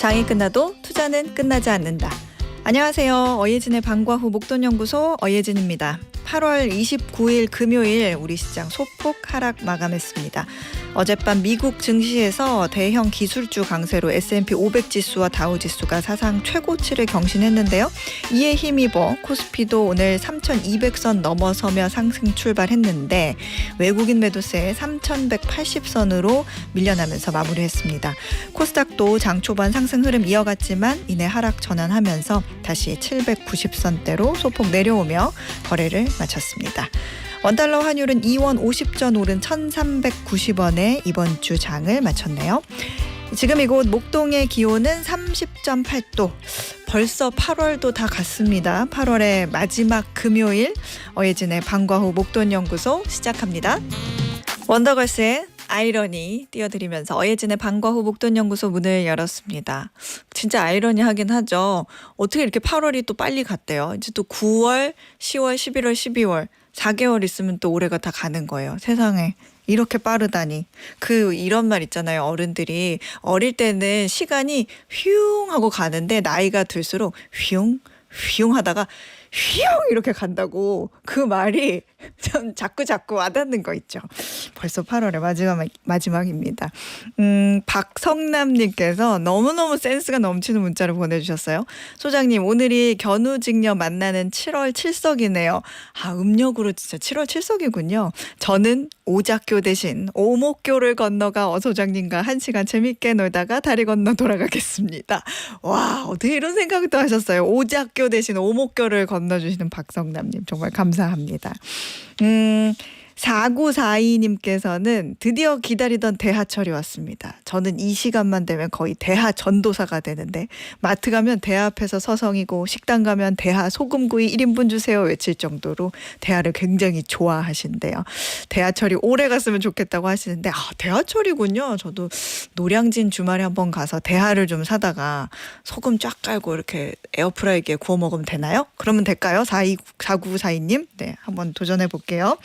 장이 끝나도 투자는 끝나지 않는다. 안녕하세요. 어예진의 방과 후 목돈연구소 어예진입니다. 8월 29일 금요일 우리 시장 소폭 하락 마감했습니다. 어젯밤 미국 증시에서 대형 기술주 강세로 S&P 500 지수와 다우 지수가 사상 최고치를 경신했는데요. 이에 힘입어 코스피도 오늘 3,200선 넘어서며 상승 출발했는데 외국인 매도세에 3,180선으로 밀려나면서 마무리했습니다. 코스닥도 장 초반 상승 흐름 이어갔지만 이내 하락 전환하면서 다시 790선대로 소폭 내려오며 거래를 마쳤습니다. 원달러 환율은 2원 50전 오른 1,390원에 이번 주 장을 마쳤네요. 지금 이곳 목동의 기온은 30.8도. 벌써 8월도 다 갔습니다. 8월의 마지막 금요일 어예진의 방과 후 목돈연구소 시작합니다. 원더걸스의 아이러니 띄워드리면서 어예진의 방과 후 목돈연구소 문을 열었습니다. 진짜 아이러니하긴 하죠. 어떻게 이렇게 8월이 또 빨리 갔대요. 이제 또 9월, 10월, 11월, 12월 4개월 있으면 또 올해가 다 가는 거예요. 세상에 이렇게 빠르다니. 이런 말 있잖아요. 어른들이 어릴 때는 시간이 휘웅 하고 가는데 나이가 들수록 휘웅 휘웅 하다가 휘웅 이렇게 간다고. 그 말이 전 자꾸 와닿는 거 있죠. 벌써 8월의 마지막입니다. 박성남님께서 너무너무 센스가 넘치는 문자를 보내주셨어요. 소장님, 오늘이 견우직녀 만나는 7월 7석이네요. 음력으로 진짜 7월 7석이군요. 저는 오작교 대신 오목교를 건너가 어소장님과 1시간 재밌게 놀다가 다리 건너 돌아가겠습니다. 와, 어떻게 이런 생각도 하셨어요. 오작교 대신 오목교를 건너주시는 박성남님 정말 감사합니다. 4942님께서는 드디어 기다리던 대하철이 왔습니다. 저는 이 시간만 되면 거의 대하 전도사가 되는데 마트 가면 대하 앞에서 서성이고 식당 가면 대하 소금구이 1인분 주세요 외칠 정도로 대하를 굉장히 좋아하신대요. 대하철이 오래 갔으면 좋겠다고 하시는데 대하철이군요. 저도 노량진 주말에 한번 가서 대하를 좀 사다가 소금 쫙 깔고 이렇게 에어프라이기에 구워 먹으면 되나요? 그러면 될까요? 4942님 네, 한번 도전해 볼게요.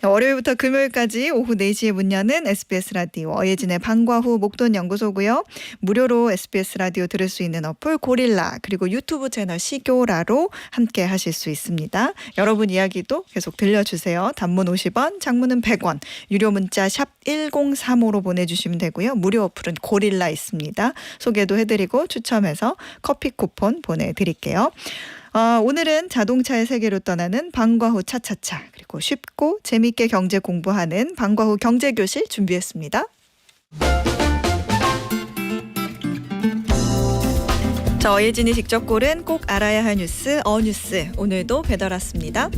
월요일부터 금요일까지 오후 4시에 문 여는 SBS 라디오 어예진의 방과 후 목돈연구소고요. 무료로 SBS 라디오 들을 수 있는 어플 고릴라 그리고 유튜브 채널 시교라로 함께 하실 수 있습니다. 여러분 이야기도 계속 들려주세요. 단문 50원, 장문은 100원, 유료 문자 샵 1035로 보내주시면 되고요. 무료 어플은 고릴라 있습니다. 소개도 해드리고 추첨해서 커피 쿠폰 보내드릴게요. 오늘은 자동차의 세계로 떠나는 방과 후 차차차 그리고 쉽고 재미있게 경제 공부하는 방과 후 경제교실 준비했습니다. 자, 어예진이 직접 고른 꼭 알아야 할 뉴스 어뉴스 오늘도 배달 왔습니다.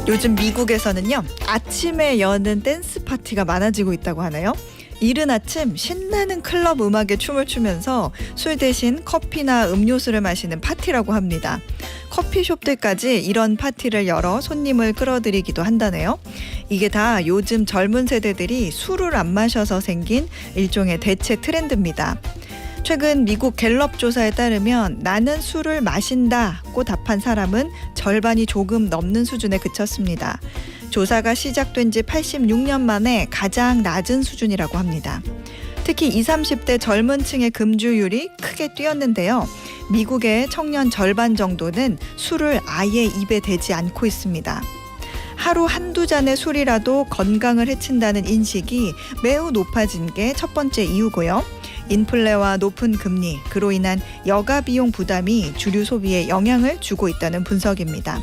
요즘 미국에서는요 아침에 여는 댄스 파티가 많아지고 있다고 하네요. 이른 아침 신나는 클럽 음악에 춤을 추면서 술 대신 커피나 음료수를 마시는 파티라고 합니다. 커피숍들까지 이런 파티를 열어 손님을 끌어들이기도 한다네요. 이게 다 요즘 젊은 세대들이 술을 안 마셔서 생긴 일종의 대체 트렌드입니다. 최근 미국 갤럽 조사에 따르면 나는 술을 마신다고 답한 사람은 절반이 조금 넘는 수준에 그쳤습니다. 조사가 시작된 지 86년 만에 가장 낮은 수준이라고 합니다. 특히 20, 30대 젊은 층의 금주율이 크게 뛰었는데요. 미국의 청년 절반 정도는 술을 아예 입에 대지 않고 있습니다. 하루 한두 잔의 술이라도 건강을 해친다는 인식이 매우 높아진 게 첫 번째 이유고요. 인플레와 높은 금리, 그로 인한 여가 비용 부담이 주류 소비에 영향을 주고 있다는 분석입니다.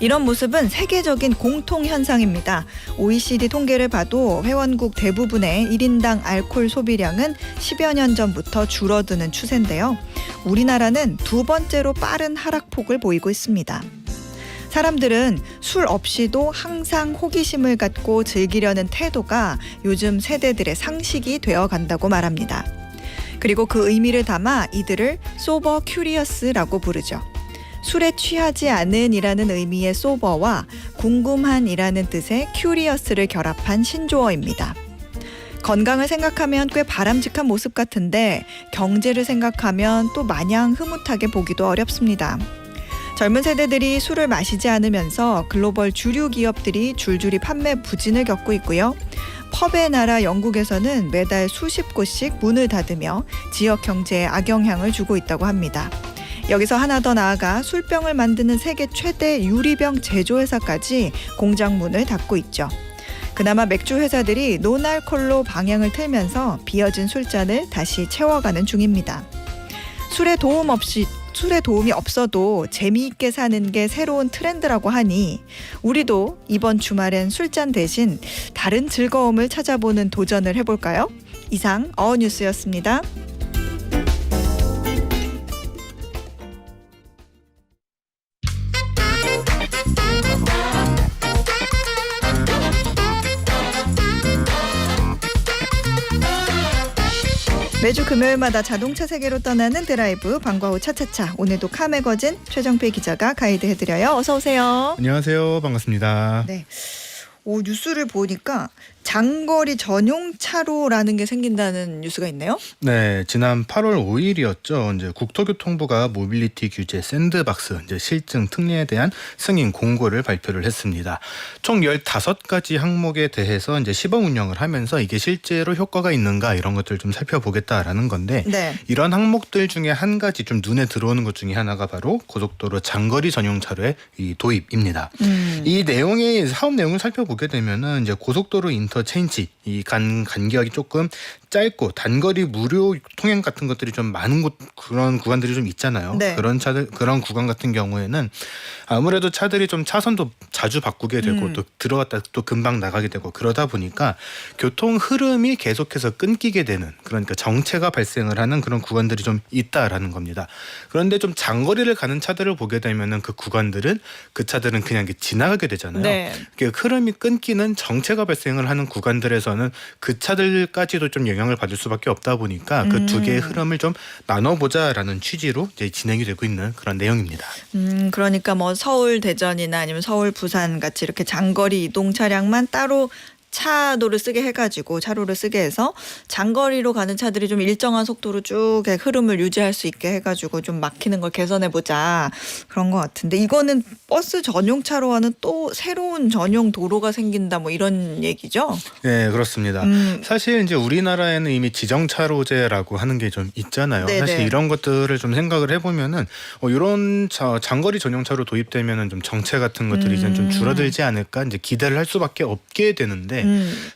이런 모습은 세계적인 공통 현상입니다. OECD 통계를 봐도 회원국 대부분의 1인당 알코올 소비량은 10여 년 전부터 줄어드는 추세인데요. 우리나라는 두 번째로 빠른 하락폭을 보이고 있습니다. 사람들은 술 없이도 항상 호기심을 갖고 즐기려는 태도가 요즘 세대들의 상식이 되어간다고 말합니다. 그리고 그 의미를 담아 이들을 소버 큐리어스라고 부르죠. 술에 취하지 않은 이라는 의미의 소버와 궁금한 이라는 뜻의 큐리어스를 결합한 신조어입니다. 건강을 생각하면 꽤 바람직한 모습 같은데 경제를 생각하면 또 마냥 흐뭇하게 보기도 어렵습니다. 젊은 세대들이 술을 마시지 않으면서 글로벌 주류 기업들이 줄줄이 판매 부진을 겪고 있고요. 펍의 나라 영국에서는 매달 수십 곳씩 문을 닫으며 지역 경제에 악영향을 주고 있다고 합니다. 여기서 하나 더 나아가 술병을 만드는 세계 최대 유리병 제조회사까지 공장 문을 닫고 있죠. 그나마 맥주 회사들이 노알콜로 방향을 틀면서 비어진 술잔을 다시 채워가는 중입니다. 술에 도움이 없어도 재미있게 사는 게 새로운 트렌드라고 하니 우리도 이번 주말엔 술잔 대신 다른 즐거움을 찾아보는 도전을 해볼까요? 이상 어뉴스였습니다. 매주 금요일마다 자동차 세계로 떠나는 드라이브 방과후 차차차. 오늘도 카 매거진 최정필 기자가 가이드해드려요. 어서 오세요. 안녕하세요. 반갑습니다. 네. 뉴스를 보니까 장거리 전용 차로라는 게 생긴다는 뉴스가 있네요. 네, 지난 8월 5일이었죠. 이제 국토교통부가 모빌리티 규제 샌드박스 이제 실증 특례에 대한 승인 공고를 발표를 했습니다. 총 15가지 항목에 대해서 이제 시범 운영을 하면서 이게 실제로 효과가 있는가 이런 것들을 좀 살펴보겠다라는 건데 네. 이런 항목들 중에 한 가지 좀 눈에 들어오는 것 중에 하나가 바로 고속도로 장거리 전용 차로의 이 도입입니다. 이 내용의 사업 내용을 살펴보게 되면은 이제 고속도로 인터체인지 이 간격이 조금 짧고 단거리 무료 통행 같은 것들이 좀 많은 그런 구간들이 좀 있잖아요. 네. 그런 구간 같은 경우에는 아무래도 차들이 좀 차선도 자주 바꾸게 되고 또 들어갔다 또 금방 나가게 되고 그러다 보니까 교통 흐름이 계속해서 끊기게 되는 그러니까 정체가 발생을 하는 그런 구간들이 좀 있다라는 겁니다. 그런데 좀 장거리를 가는 차들을 보게 되면은 그 차들은 그냥 지나가게 되잖아요. 네. 흐름이 끊기는 정체가 발생을 하는 구간들에서는 그 차들까지도 좀 영향을 받을 수밖에 없다 보니까 그 두 개의 흐름을 좀 나눠보자라는 취지로 이제 진행이 되고 있는 그런 내용입니다. 그러니까 뭐 서울 대전이나 아니면 서울 부산 같이 이렇게 장거리 이동 차량만 따로 차로를 쓰게 해서 장거리로 가는 차들이 좀 일정한 속도로 쭉 흐름을 유지할 수 있게 해가지고 좀 막히는 걸 개선해보자 그런 것 같은데 이거는 버스 전용 차로와는 또 새로운 전용 도로가 생긴다 뭐 이런 얘기죠? 네, 그렇습니다. 사실 이제 우리나라에는 이미 지정차로제라고 하는 게 좀 있잖아요. 네네. 사실 이런 것들을 좀 생각을 해보면은 이런 장거리 전용 차로 도입되면은 좀 정체 같은 것들이 이제 좀 줄어들지 않을까 이제 기대를 할 수밖에 없게 되는데.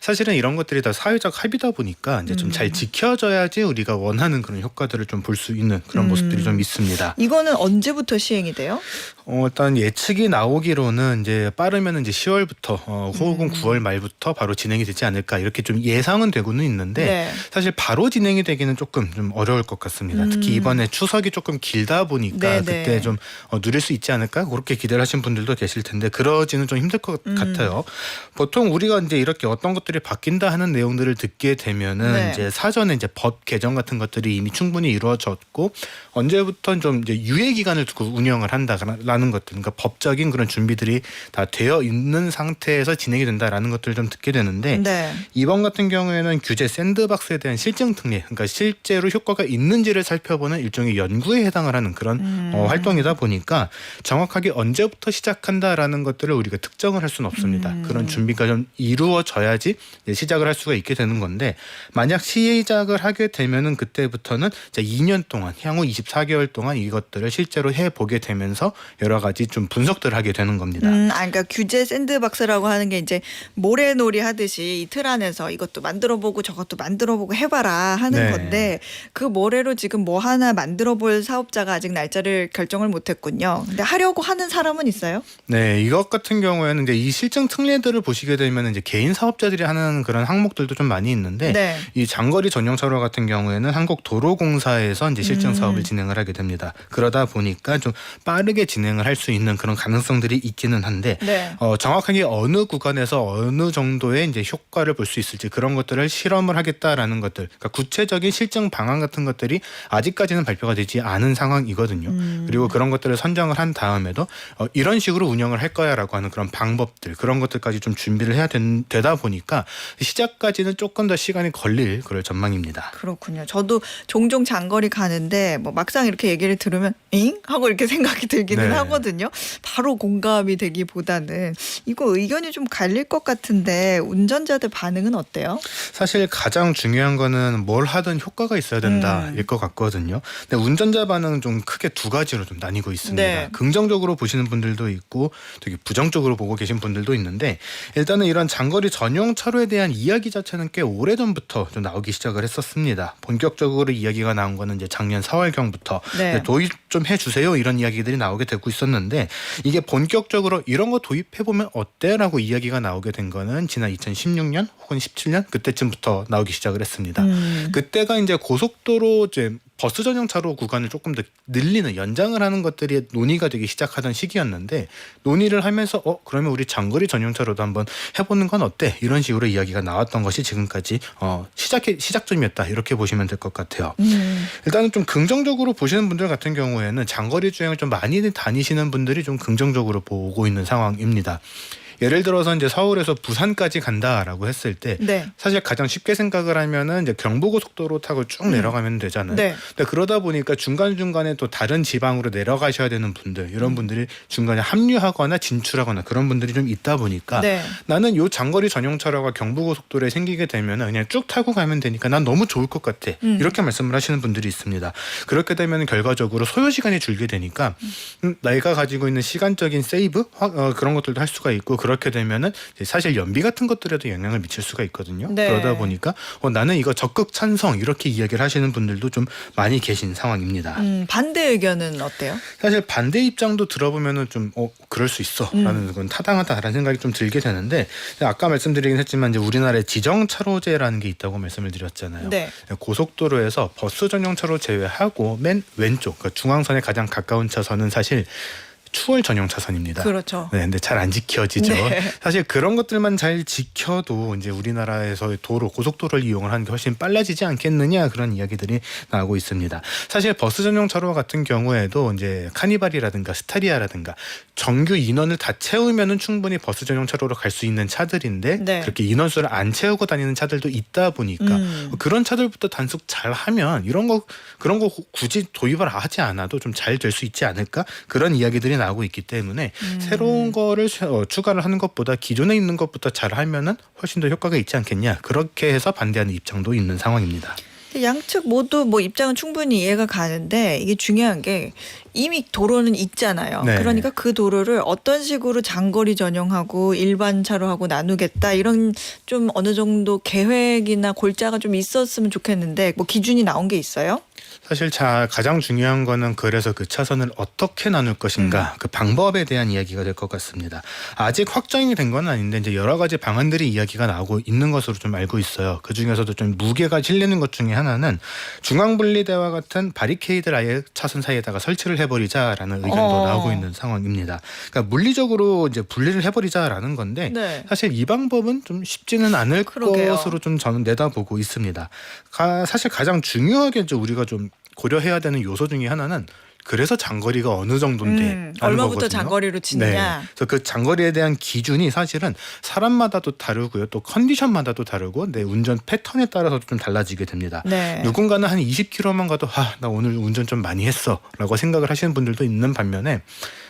사실은 이런 것들이 다 사회적 합의다 보니까 이제 좀 잘 지켜져야지 우리가 원하는 그런 효과들을 좀 볼 수 있는 그런 모습들이 좀 있습니다. 이거는 언제부터 시행이 돼요? 일단 예측이 나오기로는 이제 빠르면 이제 10월부터 혹은 9월 말부터 바로 진행이 되지 않을까 이렇게 좀 예상은 되고는 있는데 네. 사실 바로 진행이 되기는 조금 좀 어려울 것 같습니다. 특히 이번에 추석이 조금 길다 보니까 그때 좀 누릴 수 있지 않을까 그렇게 기대를 하신 분들도 계실 텐데 그러지는 좀 힘들 것 같아요. 보통 우리가 이제 이렇게 어떤 것들이 바뀐다 하는 내용들을 듣게 되면은 이제 사전에 이제 법 개정 같은 것들이 이미 충분히 이루어졌고 언제부터 좀 이제 유예 기간을 두고 운영을 한다라는 것들, 그러니까 법적인 그런 준비들이 다 되어 있는 상태에서 진행이 된다라는 것들을 좀 듣게 되는데 이번 같은 경우에는 규제 샌드박스에 대한 실증 특례, 그러니까 실제로 효과가 있는지를 살펴보는 일종의 연구에 해당을 하는 그런 활동이다 보니까 정확하게 언제부터 시작한다라는 것들을 우리가 특정을 할 수는 없습니다. 그런 준비가 좀 이루어져야지 시작을 할 수가 있게 되는 건데 만약 시작을 하게 되면은 그때부터는 2년 동안 향후 24개월 동안 이것들을 실제로 해보게 되면서 여러 가지 좀 분석들을 하게 되는 겁니다. 그러니까 규제 샌드박스라고 하는 게 이제 모래놀이 하듯이 이 틀 안에서 이것도 만들어보고 저것도 만들어보고 해봐라 하는 건데 그 모래로 지금 뭐 하나 만들어볼 사업자가 아직 날짜를 결정을 못했군요. 근데 하려고 하는 사람은 있어요? 네, 이것 같은 경우에는 이제 이 실증 특례들을 보시게 되면 이제 개인 사업자들이 하는 그런 항목들도 좀 많이 있는데 이 장거리 전용 차로 같은 경우에는 한국도로공사에서 이제 실증 사업을 진행을 하게 됩니다. 그러다 보니까 좀 빠르게 진행을 할 수 있는 그런 가능성들이 있기는 한데 정확하게 어느 구간에서 어느 정도의 이제 효과를 볼 수 있을지 그런 것들을 실험을 하겠다라는 것들, 그러니까 구체적인 실증 방안 같은 것들이 아직까지는 발표가 되지 않은 상황이거든요. 그리고 그런 것들을 선정을 한 다음에도 이런 식으로 운영을 할 거야라고 하는 그런 방법들, 그런 것들까지 좀 준비를 해야 되다 보니까 시작까지는 조금 더 시간이 걸릴 그럴 전망입니다. 그렇군요. 저도 종종 장거리 가는데 뭐 막상 이렇게 얘기를 들으면 잉? 하고 이렇게 생각이 들기는 하거든요. 바로 공감이 되기보다는 이거 의견이 좀 갈릴 것 같은데 운전자들 반응은 어때요? 사실 가장 중요한 거는 뭘 하든 효과가 있어야 된다일 것 같거든요. 근데 운전자 반응은 좀 크게 두 가지로 좀 나뉘고 있습니다. 네. 긍정적으로 보시는 분들도 있고 되게 부정적으로 보고 계신 분들도 있는데 일단은 이런 장거리 전용 차로에 대한 이야기 자체는 꽤 오래전부터 좀 나오기 시작을 했었습니다. 본격적으로 이야기가 나온 거는 이제 작년 4월경부터 네. 도입 좀 해주세요 이런 이야기들이 나오게 되고 있었는데 이게 본격적으로 이런 거 도입해보면 어때라고 이야기가 나오게 된 거는 지난 2016년 혹은 17년 그때쯤부터 나오기 시작을 했습니다. 그때가 이제 고속도로 이제 버스 전용 차로 구간을 조금 더 늘리는 연장을 하는 것들이 논의가 되기 시작하던 시기였는데 논의를 하면서 그러면 우리 장거리 전용 차로도 한번 해보는 건 어때? 이런 식으로 이야기가 나왔던 것이 지금까지 시작점이었다 이렇게 보시면 될 것 같아요. 일단은 좀 긍정적으로 보시는 분들 같은 경우에는 장거리 주행을 좀 많이 다니시는 분들이 좀 긍정적으로 보고 있는 상황입니다. 예를 들어서 이제 서울에서 부산까지 간다라고 했을 때 네. 사실 가장 쉽게 생각을 하면은 이제 경부고속도로 타고 쭉 내려가면 되잖아요. 네. 근데 그러다 보니까 중간중간에 또 다른 지방으로 내려가셔야 되는 분들 이런 분들이 중간에 합류하거나 진출하거나 그런 분들이 좀 있다 보니까 네. 나는 요 장거리 전용 차로가 경부고속도로에 생기게 되면은 그냥 쭉 타고 가면 되니까 난 너무 좋을 것 같아. 이렇게 말씀을 하시는 분들이 있습니다. 그렇게 되면 결과적으로 소요 시간이 줄게 되니까 내가 가지고 있는 시간적인 세이브 그런 것들도 할 수가 있고 그렇게 되면은 사실 연비 같은 것들에도 영향을 미칠 수가 있거든요. 네. 그러다 보니까 나는 이거 적극 찬성 이렇게 이야기를 하시는 분들도 좀 많이 계신 상황입니다. 반대 의견은 어때요? 사실 반대 입장도 들어보면은 좀 그럴 수 있어라는 건 타당하다라는 생각이 좀 들게 되는데 아까 말씀드리긴 했지만 이제 우리나라에 지정 차로제라는 게 있다고 말씀을 드렸잖아요. 네. 고속도로에서 버스 전용 차로 제외하고 맨 왼쪽 그러니까 중앙선에 가장 가까운 차선은 사실 추월 전용 차선입니다. 그렇죠. 네, 근데 잘 안 지켜지죠. 네. 사실 그런 것들만 잘 지켜도 이제 우리나라에서의 고속도로를 이용을 하는 게 훨씬 빨라지지 않겠느냐 그런 이야기들이 나오고 있습니다. 사실 버스 전용 차로 같은 경우에도 이제 카니발이라든가 스타리아라든가 정규 인원을 다 채우면은 충분히 버스 전용 차로로 갈 수 있는 차들인데 네. 그렇게 인원수를 안 채우고 다니는 차들도 있다 보니까 그런 차들부터 단속 잘하면 그런 거 굳이 도입을 하지 않아도 좀 잘 될 수 있지 않을까 그런 이야기들이 나오고 있기 때문에 새로운 거를 추가를 하는 것보다 기존에 있는 것부터 잘 하면은 훨씬 더 효과가 있지 않겠냐 그렇게 해서 반대하는 입장도 있는 상황입니다. 양측 모두 뭐 입장은 충분히 이해가 가는데 이게 중요한 게 이미 도로는 있잖아요. 네. 그러니까 그 도로를 어떤 식으로 장거리 전용하고 일반 차로하고 나누겠다 이런 좀 어느 정도 계획이나 골자가 좀 있었으면 좋겠는데 뭐 기준이 나온 게 있어요? 사실 가장 중요한 거는 그래서 그 차선을 어떻게 나눌 것인가 그 방법에 대한 이야기가 될 것 같습니다. 아직 확정이 된 건 아닌데 이제 여러 가지 방안들이 이야기가 나오고 있는 것으로 좀 알고 있어요. 그 중에서도 좀 무게가 실리는 것 중에 하나는 중앙분리대와 같은 바리케이드를 아예 차선 사이에다가 설치를 해버리자라는 의견도 나오고 있는 상황입니다. 그러니까 물리적으로 이제 분리를 해버리자라는 건데 네. 사실 이 방법은 좀 쉽지는 않을 그러게요. 것으로 좀 저는 내다보고 있습니다. 사실 가장 중요하게 이제 우리가 좀 고려해야 되는 요소 중에 하나는 그래서 장거리가 어느 정도인데 얼마부터 장거리로 치느냐. 네. 그래서 그 장거리에 대한 기준이 사실은 사람마다도 다르고요. 또 컨디션마다도 다르고 내 운전 패턴에 따라서도 좀 달라지게 됩니다. 네. 누군가는 한 20km만 가도 나 오늘 운전 좀 많이 했어 라고 생각을 하시는 분들도 있는 반면에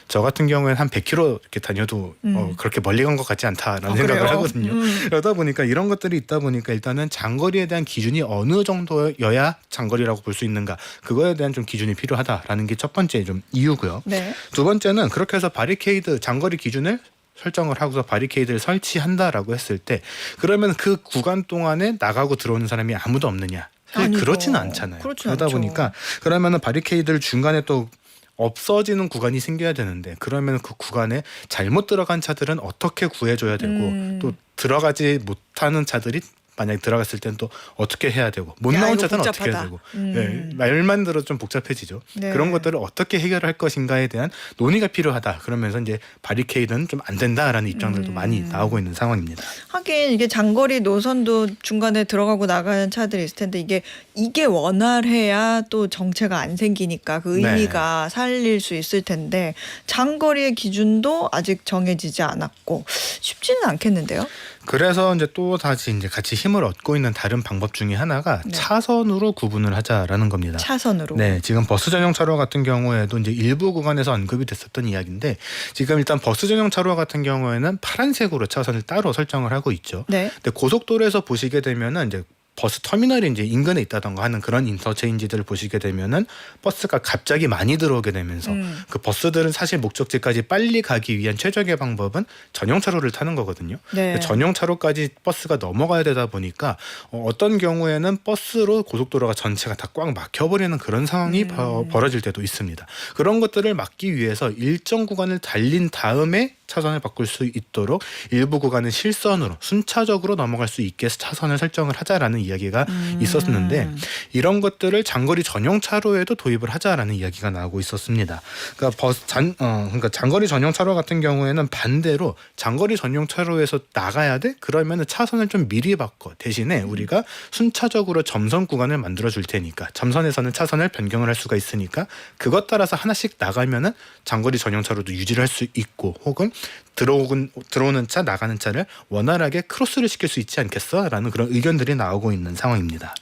저 같은 경우에는 한 100km 이렇게 다녀도 그렇게 멀리 간 것 같지 않다라는 생각을 그래요? 하거든요. 그러다 보니까 이런 것들이 있다 보니까 일단은 장거리에 대한 기준이 어느 정도여야 장거리라고 볼 수 있는가 그거에 대한 좀 기준이 필요하다라는 게 첫 번째 좀 이유고요. 네. 두 번째는 그렇게 해서 바리케이드 장거리 기준을 설정을 하고서 바리케이드를 설치한다라고 했을 때 그러면 그 구간 동안에 나가고 들어오는 사람이 아무도 없느냐? 아니죠. 그렇지는 않잖아요. 그렇지 그러다 않죠. 보니까 그러면은 바리케이드를 중간에 또 없어지는 구간이 생겨야 되는데 그러면 그 구간에 잘못 들어간 차들은 어떻게 구해줘야 되고 또 들어가지 못하는 차들이 만약에 들어갔을 때는 또 어떻게 해야 되고 못 나온 이거 차들은 복잡하다. 어떻게 해야 되고 네, 말만 들어도 좀 복잡해지죠. 네. 그런 것들을 어떻게 해결할 것인가에 대한 논의가 필요하다. 그러면서 이제 바리케이드는 좀 안 된다라는 입장들도 많이 나오고 있는 상황입니다. 하긴 이게 장거리 노선도 중간에 들어가고 나가는 차들이 있을 텐데 이게 원활해야 또 정체가 안 생기니까 그 의미가 살릴 수 있을 텐데 장거리의 기준도 아직 정해지지 않았고 쉽지는 않겠는데요? 그래서 이제 또 다시 이제 같이 힘을 얻고 있는 다른 방법 중에 하나가 네. 차선으로 구분을 하자라는 겁니다. 차선으로. 네, 지금 버스 전용 차로 같은 경우에도 이제 일부 구간에서 언급이 됐었던 이야기인데 지금 일단 버스 전용 차로 같은 경우에는 파란색으로 차선을 따로 설정을 하고 있죠. 네. 근데 고속도로에서 보시게 되면은 이제 버스 터미널이 이제 인근에 있다던가 하는 그런 인터체인지들을 보시게 되면은 버스가 갑자기 많이 들어오게 되면서 그 버스들은 사실 목적지까지 빨리 가기 위한 최적의 방법은 전용 차로를 타는 거거든요. 네. 전용 차로까지 버스가 넘어가야 되다 보니까 어떤 경우에는 버스로 고속도로가 전체가 다 꽉 막혀버리는 그런 상황이 벌어질 때도 있습니다. 그런 것들을 막기 위해서 일정 구간을 달린 다음에 차선을 바꿀 수 있도록 일부 구간은 실선으로 순차적으로 넘어갈 수 있게 차선을 설정을 하자라는 이야기가 있었는데 이런 것들을 장거리 전용 차로에도 도입을 하자라는 이야기가 나오고 있었습니다. 그러니까 장거리 전용 차로 같은 경우에는 반대로 장거리 전용 차로에서 나가야 돼? 그러면은 차선을 좀 미리 바꿔 대신에 우리가 순차적으로 점선 구간을 만들어 줄 테니까 점선에서는 차선을 변경을 할 수가 있으니까 그것 따라서 하나씩 나가면은 장거리 전용 차로도 유지를 할 수 있고 혹은 들어오는 차 나가는 차를 원활하게 크로스를 시킬 수 있지 않겠어라는 그런 의견들이 나오고 있는 상황입니다.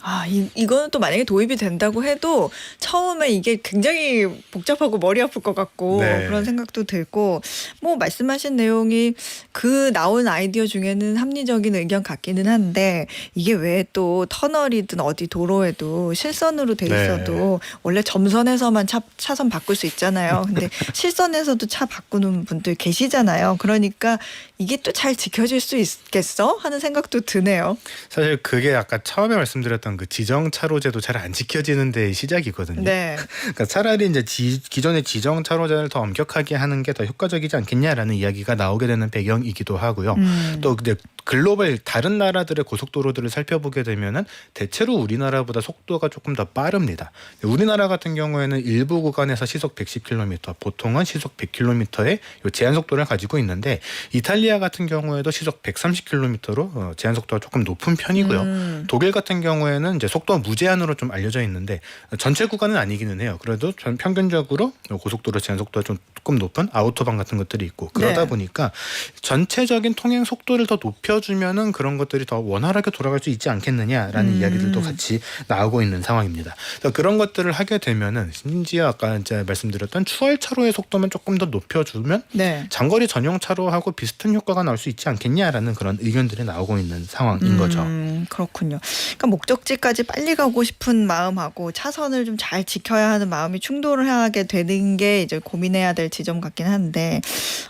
이거는 또 만약에 도입이 된다고 해도 처음에 이게 굉장히 복잡하고 머리 아플 것 같고 네. 그런 생각도 들고 뭐 말씀하신 내용이 그 나온 아이디어 중에는 합리적인 의견 같기는 한데 이게 왜 또 터널이든 어디 도로에도 실선으로 돼 있어도 원래 점선에서만 차선 바꿀 수 있잖아요. 근데 실선에서도 차 바꾸는 분들 계시잖아요. 그러니까 이게 또 잘 지켜질 수 있겠어? 하는 생각도 드네요. 사실 그게 아까 처음에 말씀드렸던 그 지정 차로제도 잘 안 지켜지는 데의 시작이거든요. 네. 그러니까 차라리 이제 기존의 지정 차로제를 더 엄격하게 하는 게 더 효과적이지 않겠냐라는 이야기가 나오게 되는 배경이기도 하고요. 또 이제 글로벌 다른 나라들의 고속도로들을 살펴보게 되면은 대체로 우리나라보다 속도가 조금 더 빠릅니다. 우리나라 같은 경우에는 일부 구간에서 시속 110km, 보통은 시속 100km의 제한 속도를 가지고 있는데 이탈리아 같은 경우에도 시속 130km로 제한 속도가 조금 높은 편이고요. 독일 같은 경우에는 이제 속도 무제한으로 좀 알려져 있는데 전체 구간은 아니기는 해요. 그래도 평균적으로 고속도로 제한 속도가 조금 높은 아우토반 같은 것들이 있고 그러다 보니까 전체적인 통행 속도를 더 높여주면은 그런 것들이 더 원활하게 돌아갈 수 있지 않겠느냐라는 이야기들도 같이 나오고 있는 상황입니다. 그런 것들을 하게 되면은 심지어 아까 이제 말씀드렸던 추월 차로의 속도만 조금 더 높여주면 장거리 전용 차로하고 비슷한 효과가 나올 수 있지 않겠냐라는 그런 의견들이 나오고 있는 상황인 거죠. 그렇군요. 그러니까 목적지까지 빨리 가고 싶은 마음하고 차선을 좀 잘 지켜야 하는 마음이 충돌을 하게 되는 게 이제 고민해야 될 지점 같긴 한데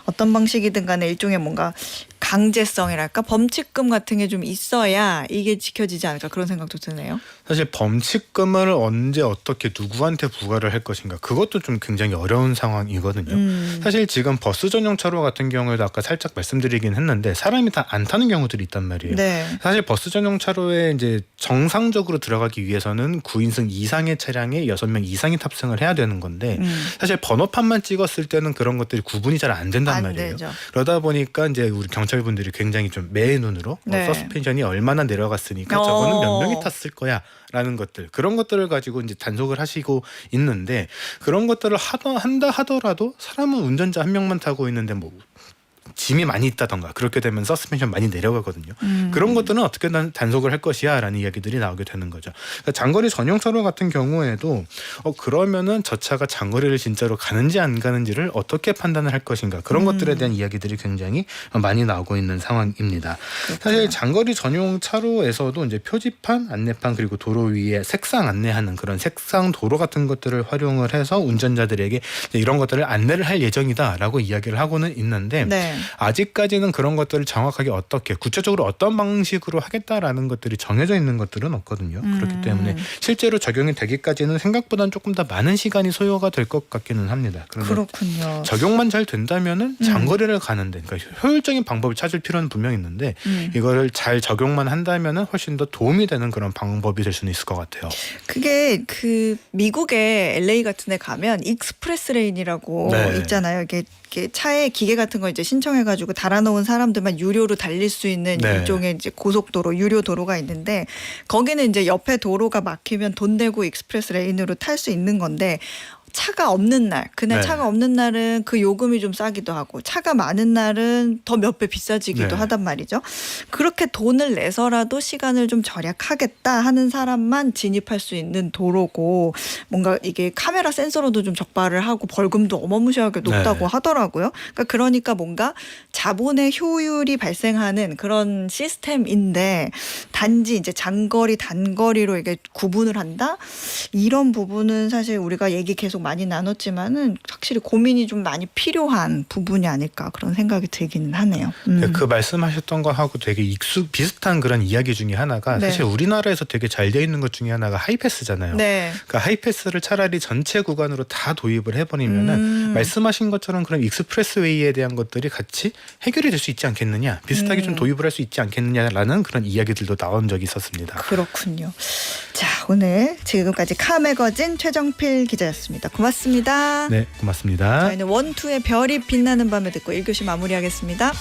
어떤 방식이든 간에 일종의 뭔가 강제성이랄까 범칙금 같은 게 좀 있어야 이게 지켜지지 않을까 그런 생각도 드네요. 사실 범칙금을 언제 어떻게 누구한테 부과를 할 것인가 그것도 좀 굉장히 어려운 상황이거든요. 사실 지금 버스 전용 차로 같은 경우에도 아까 살짝 말씀드리긴 했는데 사람이 다 안 타는 경우들이 있단 말이에요. 사실 버스 전용 차로에 이제 정상적으로 들어가기 위해서는 9인승 이상의 차량에 6명 이상이 탑승을 해야 되는 건데 사실 번호판만 찍었을 때는 그런 것들이 구분이 잘 안 된단 말이에요. 되죠. 그러다 보니까 이제 우리 경찰분들이 굉장히 좀 매의 눈으로 서스펜션이 얼마나 내려갔으니까 저거는 몇 명이 탔을 거야 라는 것들 그런 것들을 가지고 이제 단속을 하시고 있는데 그런 것들을 한다 하더라도 사람은 운전자 한 명만 타고 있는데 뭐 짐이 많이 있다던가 그렇게 되면 서스펜션 많이 내려가거든요. 그런 것들은 어떻게 단속을 할 것이야 라는 이야기들이 나오게 되는 거죠. 그러니까 장거리 전용 차로 같은 경우에도 그러면은 저 차가 장거리를 진짜로 가는지 안 가는지를 어떻게 판단을 할 것인가 그런 것들에 대한 이야기들이 굉장히 많이 나오고 있는 상황입니다. 사실 장거리 전용 차로에서도 이제 표지판, 안내판 그리고 도로 위에 색상 안내하는 그런 색상 도로 같은 것들을 활용을 해서 운전자들에게 이런 것들을 안내를 할 예정이다라고 이야기를 하고는 있는데 아직까지는 그런 것들을 정확하게 어떻게 구체적으로 어떤 방식으로 하겠다라는 것들이 정해져 있는 것들은 없거든요. 그렇기 때문에 실제로 적용이 되기까지는 생각보다는 조금 더 많은 시간이 소요가 될 것 같기는 합니다. 그런데 그렇군요. 적용만 잘 된다면은 장거리를 가는데 그러니까 효율적인 방법을 찾을 필요는 분명히 있는데 이거를 잘 적용만 한다면은 훨씬 더 도움이 되는 그런 방법이 될 수는 있을 것 같아요. 그게 그 미국의 LA 같은 데 가면 익스프레스 레인이라고 있잖아요. 이게 차에 기계 같은 거 이제 신청해가지고 달아놓은 사람들만 유료로 달릴 수 있는 일종의 이제 고속도로, 유료 도로가 있는데 거기는 이제 옆에 도로가 막히면 돈 내고 익스프레스 레인으로 탈 수 있는 건데 차가 없는 날, 그날 네. 차가 없는 날은 그 요금이 좀 싸기도 하고 차가 많은 날은 더 몇 배 비싸지기도 네. 하단 말이죠. 그렇게 돈을 내서라도 시간을 좀 절약하겠다 하는 사람만 진입할 수 있는 도로고 뭔가 이게 카메라 센서로도 좀 적발을 하고 벌금도 어마무시하게 높다고 네. 하더라고요. 그러니까 뭔가 자본의 효율이 발생하는 그런 시스템인데 단지 이제 장거리 단거리로 이게 구분을 한다? 이런 부분은 사실 우리가 얘기 계속 많이 나눴지만은 확실히 고민이 좀 많이 필요한 부분이 아닐까 그런 생각이 들기는 하네요. 그 말씀하셨던 거하고 되게 비슷한 그런 이야기 중에 하나가 네. 사실 우리나라에서 되게 잘 되어 있는 것 중에 하나가 하이패스잖아요. 네. 그러니까 하이패스를 차라리 전체 구간으로 다 도입을 해버리면은 말씀하신 것처럼 그런 익스프레스웨이에 대한 것들이 같이 해결이 될 수 있지 않겠느냐, 비슷하게 좀 도입을 할 수 있지 않겠느냐라는 그런 이야기들도 나온 적이 있었습니다. 그렇군요. 자, 오늘 지금까지 카매거진 최정필 기자였습니다. 고맙습니다. 네, 고맙습니다. 저희는 원투의 별이 빛나는 밤에 듣고 1교시 마무리하겠습니다.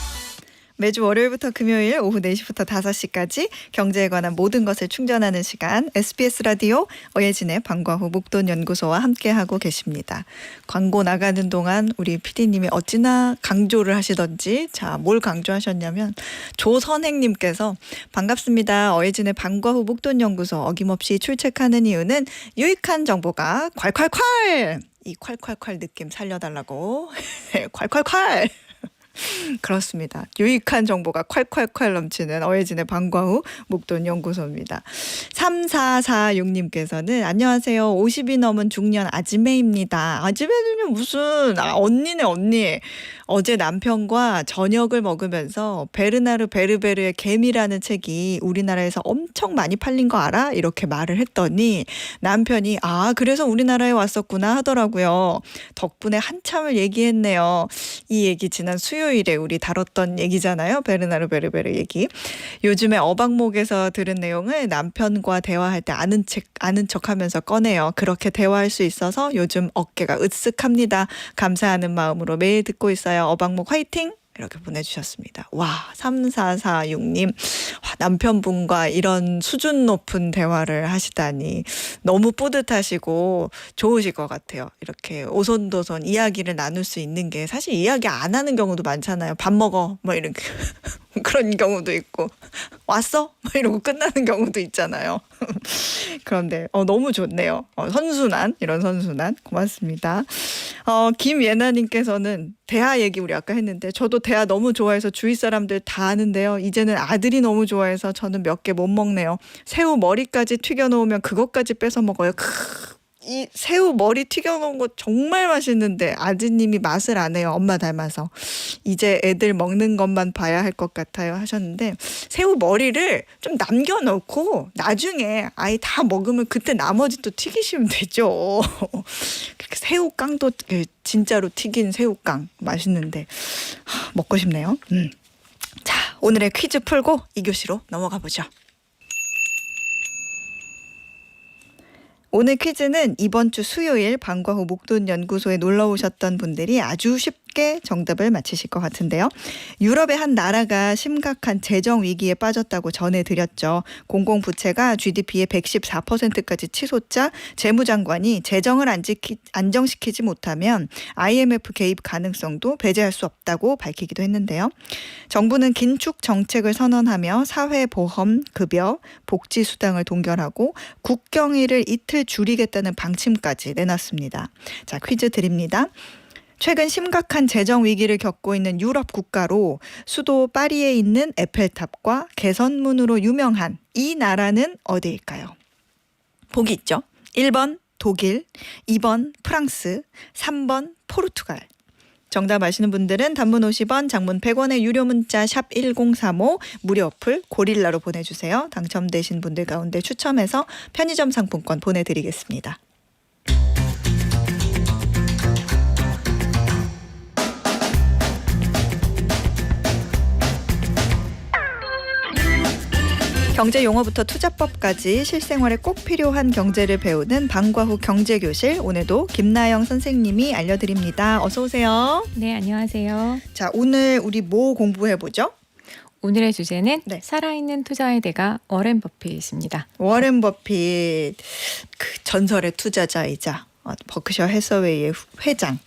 매주 월요일부터 금요일 오후 4시부터 5시까지 경제에 관한 모든 것을 충전하는 시간 SBS 라디오 어예진의 방과후 목돈연구소와 함께하고 계십니다. 광고 나가는 동안 우리 PD님이 어찌나 강조를 하시던지 자, 뭘 강조하셨냐면 조선행님께서 반갑습니다. 어예진의 방과후 목돈연구소 어김없이 출첵하는 이유는 유익한 정보가 콸콸콸 이 콸콸콸 느낌 살려달라고 콸콸콸 그렇습니다. 유익한 정보가 콸콸콸 넘치는 어예진의 방과후 목돈연구소입니다. 3446님께서는 안녕하세요. 50이 넘은 중년 아지매입니다. 아지매는 무슨 언니네 언니. 어제 남편과 저녁을 먹으면서 베르나르 베르베르의 개미라는 책이 우리나라에서 엄청 많이 팔린 거 알아? 이렇게 말을 했더니 남편이 그래서 우리나라에 왔었구나 하더라고요. 덕분에 한참을 얘기했네요. 이 얘기 지난 수요일에 우리 다뤘던 얘기잖아요. 베르나르 베르베르 얘기. 요즘에 어박목에서 들은 내용을 남편과 대화할 때 아는 척하면서 꺼내요. 그렇게 대화할 수 있어서 요즘 어깨가 으쓱합니다. 감사하는 마음으로 매일 듣고 있어요. 어박목 화이팅! 이렇게 보내주셨습니다. 와, 3446님. 남편분과 이런 수준 높은 대화를 하시다니 너무 뿌듯하시고 좋으실 것 같아요. 이렇게 오손도손 이야기를 나눌 수 있는 게 사실 이야기 안 하는 경우도 많잖아요. 밥 먹어 뭐 이렇게 그런 경우도 있고 왔어? 뭐 이러고 끝나는 경우도 있잖아요. 그런데 너무 좋네요. 선순환 이런 선순환 고맙습니다. 김예나님께서는 대하 얘기 우리 아까 했는데 저도 대하 너무 좋아해서 주위 사람들 다 아는데요. 이제는 아들이 너무 좋아해서 저는 몇 개 못 먹네요. 새우 머리까지 튀겨놓으면 그것까지 뺏어 먹어요. 이 새우 머리 튀겨놓은 거 정말 맛있는데 아드님이 맛을 안 해요. 엄마 닮아서. 이제 애들 먹는 것만 봐야 할 것 같아요 하셨는데 새우 머리를 좀 남겨놓고 나중에 아이 다 먹으면 그때 나머지 또 튀기시면 되죠. 새우깡도 진짜로 튀긴 새우깡 맛있는데 먹고 싶네요. 자, 오늘의 퀴즈 풀고 2교시로 넘어가 보죠. 오늘 퀴즈는 이번 주 수요일 방과후 목돈연구소에 놀러 오셨던 분들이 아주 쉽게 정답을 맞히실 것 같은데요. 유럽의 한 나라가 심각한 재정 위기에 빠졌다고 전해드렸죠. 공공부채가 GDP의 114%까지 치솟자 재무장관이 재정을 안정시키지 못하면 IMF 개입 가능성도 배제할 수 없다고 밝히기도 했는데요. 정부는 긴축 정책을 선언하며 사회보험, 급여, 복지수당을 동결하고 국경일을 이틀 줄이겠다는 방침까지 내놨습니다. 자, 퀴즈 드립니다. 최근 심각한 재정 위기를 겪고 있는 유럽 국가로 수도 파리에 있는 에펠탑과 개선문으로 유명한 이 나라는 어디일까요? 보기 있죠. 1번 독일, 2번 프랑스, 3번 포르투갈. 정답 아시는 분들은 단문 50원, 장문 100원의 유료 문자 샵 1035 무료 어플 고릴라로 보내주세요. 당첨되신 분들 가운데 추첨해서 편의점 상품권 보내드리겠습니다. 경제 용어부터 투자법까지 실생활에 꼭 필요한 경제를 배우는 방과후 경제교실, 오늘도 김나영 선생님이 알려드립니다. 어서 오세요. 네, 안녕하세요. 자, 오늘 우리 뭐 공부해보죠? 오늘의 주제는 네. 살아있는 투자의 대가 워렌 버핏입니다. 워렌 버핏, 그 전설의 투자자이자 버크셔 해서웨이의 회장.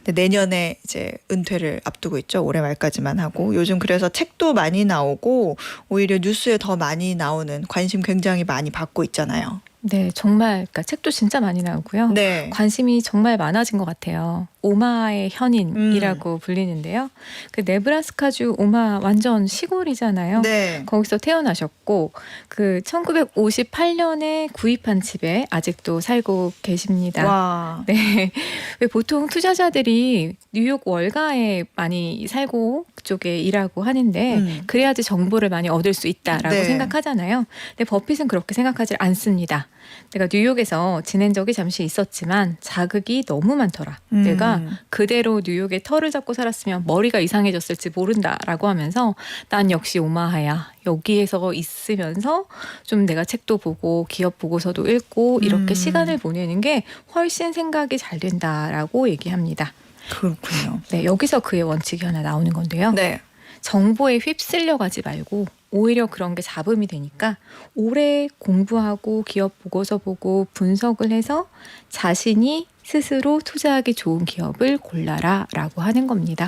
근데 내년에 이제 은퇴를 앞두고 있죠. 올해 말까지만 하고. 요즘 그래서 책도 많이 나오고 오히려 뉴스에 더 많이 나오는, 관심 굉장히 많이 받고 있잖아요. 네, 정말 그러니까 책도 진짜 많이 나오고요. 네. 관심이 정말 많아진 것 같아요. 오마하의 현인이라고 불리는데요. 그 네브라스카주 오마 완전 시골이잖아요. 네. 거기서 태어나셨고 그 1958년에 구입한 집에 아직도 살고 계십니다. 와. 네. 왜 보통 투자자들이 뉴욕 월가에 많이 살고 그쪽에 일하고 하는데 그래야지 정보를 많이 얻을 수 있다라고 네. 생각하잖아요. 근데 버핏은 그렇게 생각하지 않습니다. 내가 뉴욕에서 지낸 적이 잠시 있었지만 자극이 너무 많더라. 내가 그대로 뉴욕에 터를 잡고 살았으면 머리가 이상해졌을지 모른다라고 하면서 난 역시 오마하야. 여기에서 있으면서 좀 내가 책도 보고 기업 보고서도 읽고 이렇게 시간을 보내는 게 훨씬 생각이 잘 된다라고 얘기합니다. 그렇군요. 네, 여기서 그의 원칙이 하나 나오는 건데요. 네. 정보에 휩쓸려 가지 말고 오히려 그런 게 잡음이 되니까 오래 공부하고 기업 보고서 보고 분석을 해서 자신이 스스로 투자하기 좋은 기업을 골라라라고 하는 겁니다.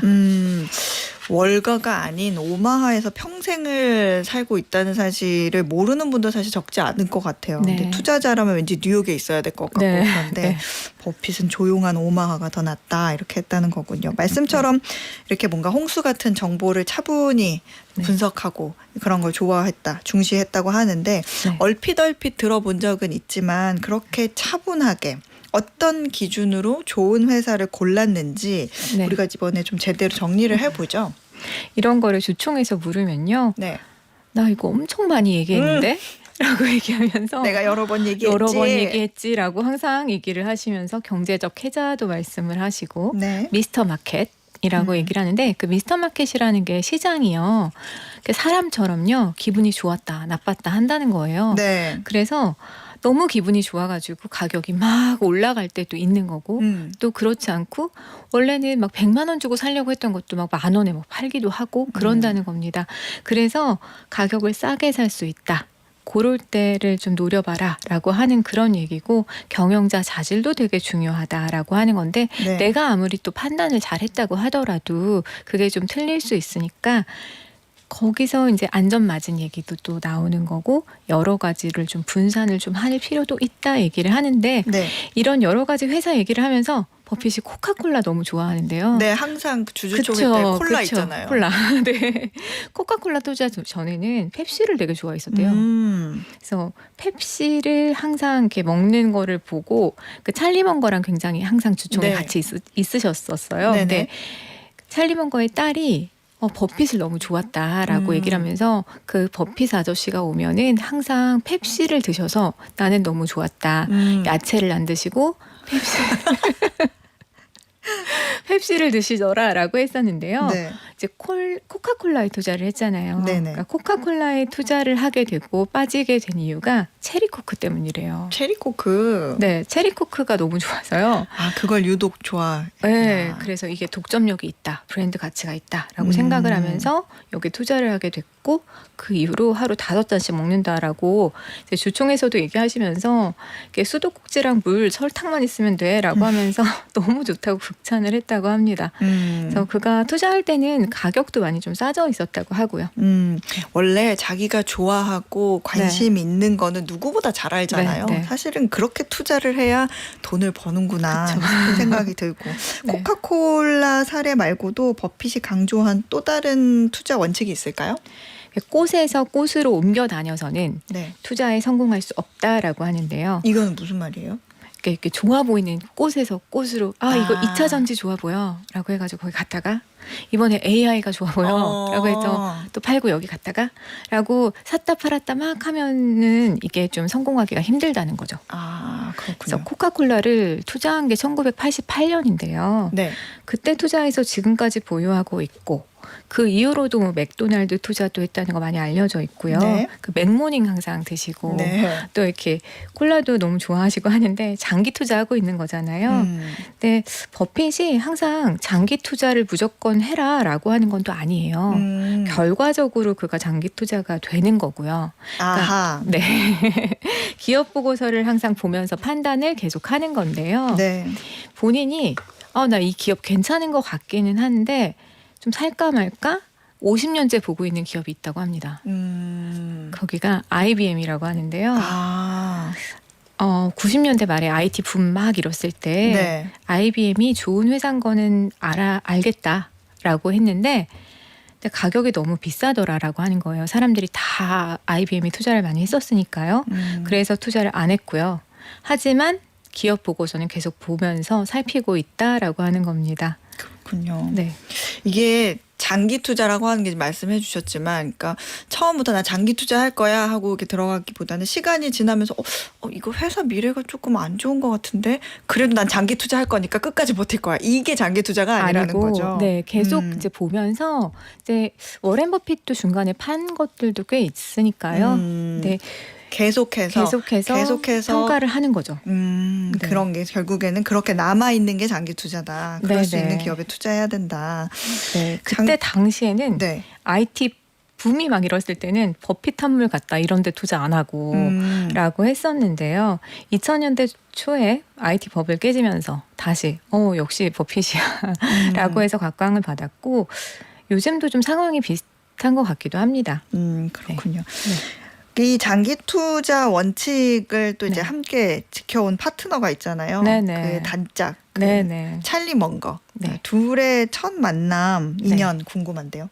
월가가 아닌 오마하에서 평생을 살고 있다는 사실을 모르는 분도 사실 적지 않을 것 같아요. 네. 근데 투자자라면 왠지 뉴욕에 있어야 될 것 같고 네. 그런데 네. 버핏은 조용한 오마하가 더 낫다 이렇게 했다는 거군요. 말씀처럼 이렇게 뭔가 홍수 같은 정보를 차분히 네. 분석하고 그런 걸 좋아했다, 중시했다고 하는데 네. 얼핏 들어본 적은 있지만 그렇게 차분하게 어떤 기준으로 좋은 회사를 골랐는지 네. 우리가 이번에 좀 제대로 정리를 해보죠. 이런 거를 주총에서 물으면요. 네. 나 이거 엄청 많이 얘기했는데? 라고 얘기하면서 내가 여러 번 얘기했지. 여러 번 얘기했지라고 항상 얘기를 하시면서 경제적 해자도 말씀을 하시고 네. 미스터 마켓이라고 얘기를 하는데 그 미스터 마켓이라는 게 시장이요. 사람처럼요. 기분이 좋았다 나빴다 한다는 거예요. 네. 그래서 너무 기분이 좋아가지고 가격이 막 올라갈 때도 있는 거고 또 그렇지 않고 원래는 막 100만 원 주고 살려고 했던 것도 막 10,000원에 막 팔기도 하고 그런다는 겁니다. 그래서 가격을 싸게 살 수 있다. 고럴 때를 좀 노려봐라 라고 하는 그런 얘기고 경영자 자질도 되게 중요하다라고 하는 건데 네. 내가 아무리 또 판단을 잘했다고 하더라도 그게 좀 틀릴 수 있으니까 거기서 이제 안전마진 얘기도 또 나오는 거고 여러 가지를 좀 분산을 좀 할 필요도 있다 얘기를 하는데 네. 이런 여러 가지 회사 얘기를 하면서 버핏이 코카콜라 너무 좋아하는데요. 네, 항상 주주총회 그쵸, 때 콜라 그쵸, 있잖아요. 콜라. 네. 코카콜라 투자 전에는 펩시를 되게 좋아했었대요. 그래서 펩시를 항상 이렇게 먹는 거를 보고 그 찰리 먼거랑 굉장히 항상 주총에 네. 같이 있으셨었어요. 네네. 근데 찰리 먼거의 딸이 버핏을 너무 좋았다라고 얘기를 하면서 그 버핏 아저씨가 오면은 항상 펩시를 드셔서 나는 너무 좋았다. 야채를 안 드시고 펩시를 드시더라라고 했었는데요. 네. 이제 코카콜라에 투자를 했잖아요. 네네. 그러니까 코카콜라에 투자를 하게 되고 빠지게 된 이유가 체리코크 때문이래요. 체리코크. 네, 체리코크가 너무 좋아서요. 아, 그걸 유독 좋아. 네, 그래서 이게 독점력이 있다, 브랜드 가치가 있다라고 생각을 하면서 여기 투자를 하게 됐고 그 이후로 하루 5잔씩 먹는다라고 이제 주총에서도 얘기하시면서 이게 수도꼭지랑 물, 설탕만 있으면 돼라고 하면서 너무 좋다고 극찬을 했다고 합니다. 그래서 그가 투자할 때는 가격도 많이 좀 싸져 있었다고 하고요. 원래 자기가 좋아하고 관심 있는 거는 누구보다 잘 알잖아요. 네, 네. 사실은 그렇게 투자를 해야 돈을 버는구나 그쵸. 싶은 생각이 들고 네. 코카콜라 사례 말고도 버핏이 강조한 또 다른 투자 원칙이 있을까요? 꽃에서 꽃으로 옮겨 다녀서는 네. 투자에 성공할 수 없다라고 하는데요. 이건 무슨 말이에요? 이렇게 좋아 보이는 꽃에서 꽃으로 이거 2차 전지 좋아 보여 라고 해가지고 거기 갔다가 이번에 AI가 좋아 보여 라고 해서 또 팔고 여기 갔다가 라고 샀다 팔았다 막 하면은 이게 좀 성공하기가 힘들다는 거죠. 아, 그래서 그렇군요. 코카콜라를 투자한 게 1988년인데요. 네. 그때 투자해서 지금까지 보유하고 있고 그 이후로도 뭐 맥도날드 투자도 했다는 거 많이 알려져 있고요. 네. 그 맥모닝 항상 드시고 네. 또 이렇게 콜라도 너무 좋아하시고 하는데 장기 투자하고 있는 거잖아요. 근데 버핏이 항상 장기 투자를 무조건 무조건 해라라고 하는 건 또 아니에요. 결과적으로 그가 장기 투자가 되는 거고요. 아하. 네. 기업 보고서를 항상 보면서 판단을 계속하는 건데요. 네. 본인이 나 이 기업 괜찮은 것 같기는 한데 좀 살까 말까 50년째 보고 있는 기업이 있다고 합니다. 거기가 IBM이라고 하는데요. 아. 90년대 말에 IT 붐 막 일었을 때 네. IBM이 좋은 회사인 거는 알겠다라고 했는데 근데 가격이 너무 비싸더라라고 하는 거예요. 사람들이 다 IBM에 투자를 많이 했었으니까요. 그래서 투자를 안 했고요. 하지만 기업 보고서는 계속 보면서 살피고 있다라고 하는 겁니다. 그렇군요. 네. 이게 장기 투자라고 하는 게 말씀해 주셨지만, 그러니까 처음부터 나 장기 투자할 거야 하고 이렇게 들어가기보다는 시간이 지나면서 이거 회사 미래가 조금 안 좋은 것 같은데 그래도 난 장기 투자할 거니까 끝까지 버틸 거야. 이게 장기 투자가 아니라는 아니고, 거죠. 네, 계속 이제 보면서 이제 워렌 버핏도 중간에 판 것들도 꽤 있으니까요. 네, 계속해서 평가를 하는 거죠. 네. 그런 게 결국에는 그렇게 남아 있는 게 장기 투자다. 그럴 수 있는 기업에 투자해야 된다. 네, 그때 당시에는 네. IT 붐이 막 일었을 때는 버핏 한물 같다 이런 데 투자 안 하고 라고 했었는데요. 2000년대 초에 IT 버블 깨지면서 다시 역시 버핏이야 라고 해서 각광을 받았고 요즘도 좀 상황이 비슷한 것 같기도 합니다. 그렇군요. 네. 이 장기 투자 원칙을 또 이제 네. 함께 지켜온 파트너가 있잖아요. 네네. 그 단짝, 네네. 찰리 먼거. 네. 둘의 첫 만남 네. 인연 궁금한데요.